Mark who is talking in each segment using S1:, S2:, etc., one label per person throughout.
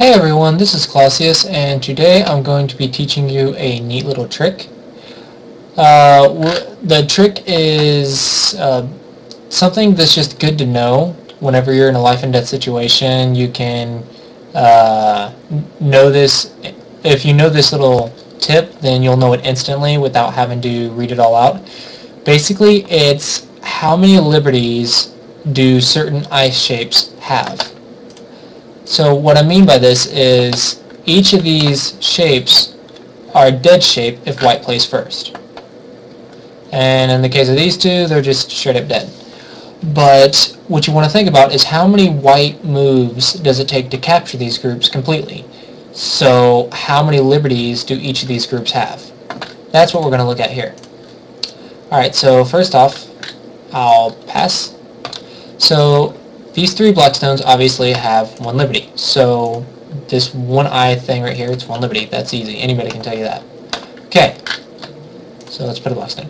S1: Hey everyone, this is Clossi, and today I'm going to be teaching you a neat little trick. The trick is something that's just good to know whenever you're in a life and death situation. You can know this. If you know this little tip, then you'll know it instantly without having to read it all out. Basically, it's how many liberties do certain ice shapes have. So what I mean by this is each of these shapes are a dead shape if white plays first. And in the case of these two, they're just straight up dead. But what you want to think about is how many white moves does it take to capture these groups completely? So how many liberties do each of these groups have? That's what we're going to look at here. Alright, so first off, I'll pass. So these three Bloodstones obviously have one liberty. So this one eye thing right here, it's one liberty. That's easy. Anybody can tell you that. Okay, so let's put a Bloodstone.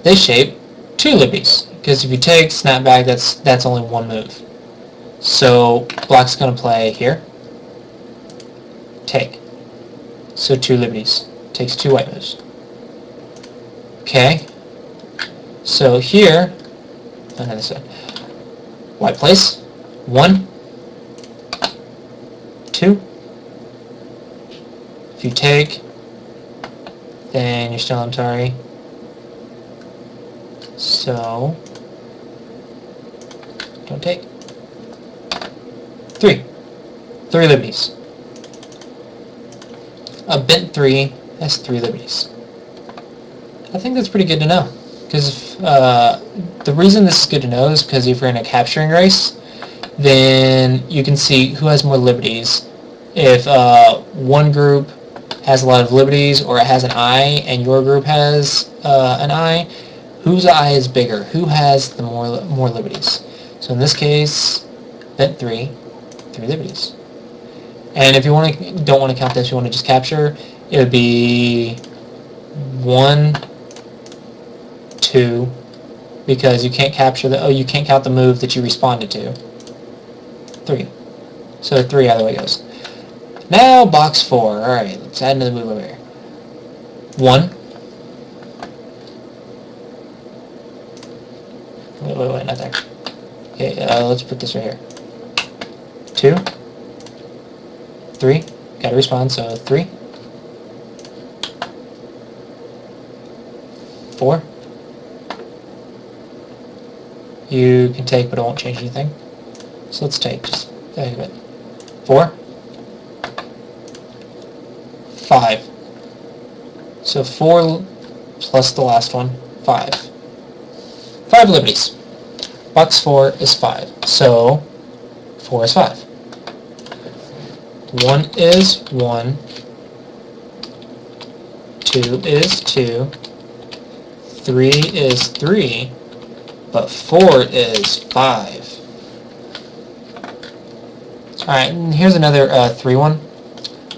S1: This shape, two liberties. Because if you take Snapback, that's only one move. So Black's going to play here. Take. So two liberties. Takes two white moves. Okay. So here, this side. White plays. 1, 2. If you take, then you're still on Atari. So, don't take. 3. 3 liberties. A bent 3 has 3 liberties. I think that's pretty good to know. Because the reason this is good to know is because if you're in a capturing race, then you can see who has more liberties. If one group has a lot of liberties, or it has an eye, and your group has an eye, whose eye is bigger? Who has the more liberties? So in this case, bent 3 liberties. And if you don't want to count this, you want to just capture, it would be 1, 2, because you can't capture you can't count the move that you responded to. 3. So 3 either way goes. Now box 4. Alright, let's add another move over here. 1. Wait, not there. Okay, let's put this right here. 2. 3. Gotta respond, so 3. 4. You can take, but it won't change anything. So let's take, just think of it. 4. 5. So 4 plus the last one, 5. 5 liberties. Box 4 is 5. So 4 is 5. 1 is 1. 2 is 2. 3 is 3. But 4 is 5. Alright, and here's another 3 one.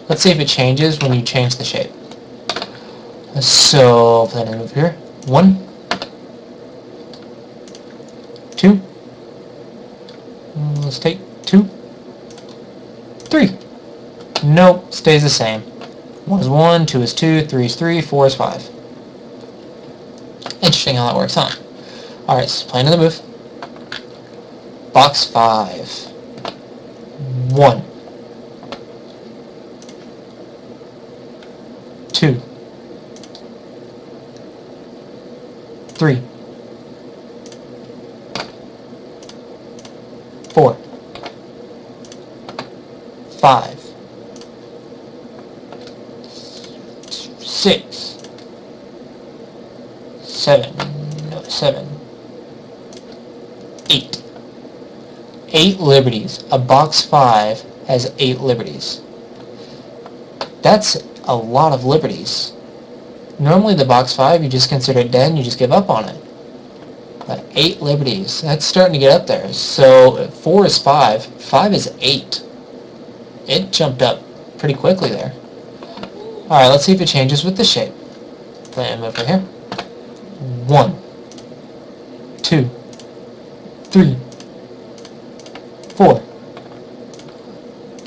S1: Let's see if it changes when you change the shape. So, put that over here. 1. 2. Let's take 2. 3. Nope, stays the same. 1 is 1, 2 is 2, 3 is 3, 4 is 5. Interesting how that works, huh? Alright, so play another move. Box 5. 1. 2. 3. 4. 5. 6. 7. 8. 8 liberties. A box 5 has 8 liberties. That's a lot of liberties. Normally the box 5, you just consider it dead and you just give up on it. But 8 liberties, that's starting to get up there. So 4 is 5, 5 is 8. It jumped up pretty quickly there. Alright, let's see if it changes with the shape. Play it over here. 1. 2. 3. 4.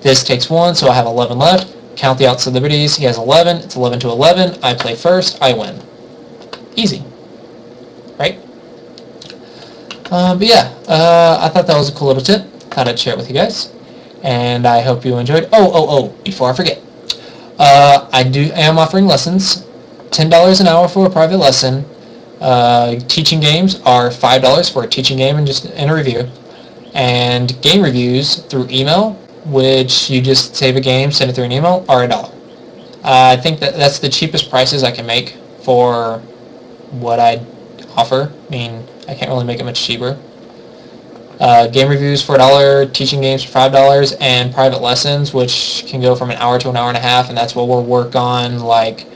S1: This takes 1, so I have 11 left. Count the outside liberties. He has 11. It's 11 to 11. I play first. I win. Easy, right? But yeah, I thought that was a cool little tip. Thought I'd share it with you guys, and I hope you enjoyed. Oh! Before I forget, I am offering lessons. $10 an hour for a private lesson. Teaching games are $5 for a teaching game and a review, and game reviews through email, which you just save a game, send it through an email, are $1. I think that's the cheapest prices I can make for what I offer. I mean, I can't really make it much cheaper. Game reviews for $1, teaching games for $5, and private lessons, which can go from an hour to an hour and a half, and that's what we'll work on, like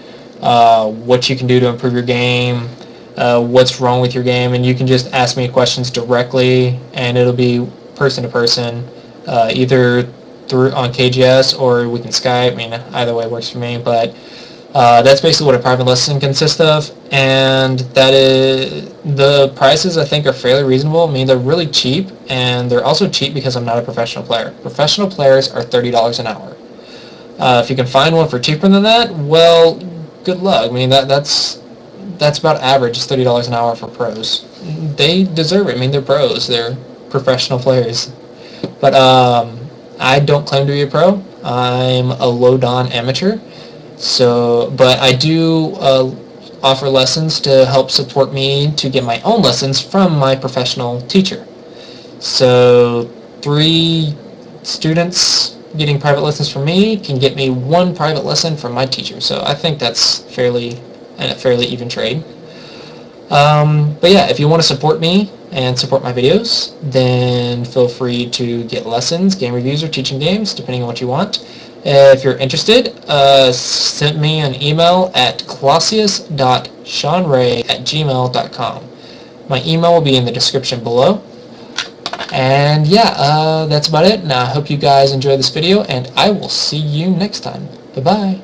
S1: what you can do to improve your game, what's wrong with your game, and you can just ask me questions directly, and it'll be person to person, either through on KGS or we can Skype. I mean, either way works for me, but that's basically what a private lesson consists of, and that is the prices I think are fairly reasonable. I mean, they're really cheap, and they're also cheap because I'm not a professional player. Professional players are $30 an hour. If you can find one for cheaper than that, well, good luck. I mean, that's about average, is $30 an hour for pros. They deserve it. I mean, they're pros. They're professional players. But I don't claim to be a pro. I'm a low-don amateur. But I do offer lessons to help support me to get my own lessons from my professional teacher. So 3 students getting private lessons from me can get me 1 private lesson from my teacher. So I think that's a fairly even trade. But yeah, if you want to support me and support my videos, then feel free to get lessons, game reviews, or teaching games, depending on what you want. If you're interested, send me an email at clossius.seanray@gmail.com. My email will be in the description below. And yeah, that's about it. And I hope you guys enjoyed this video, and I will see you next time. Bye-bye.